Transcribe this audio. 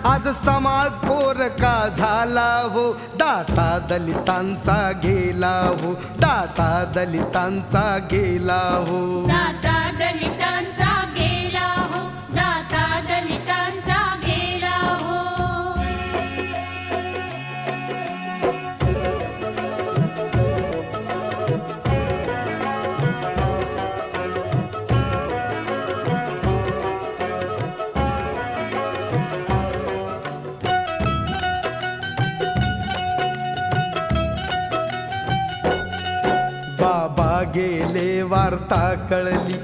आज समाज पोरका झाला हो, दाता दलितांचा गेला हो, दाता दलितांचा गेला हो. दाता दलितांचा गेला हो, दाता दलितांचा गेला हो. बाबा गेले वार्ता कळली,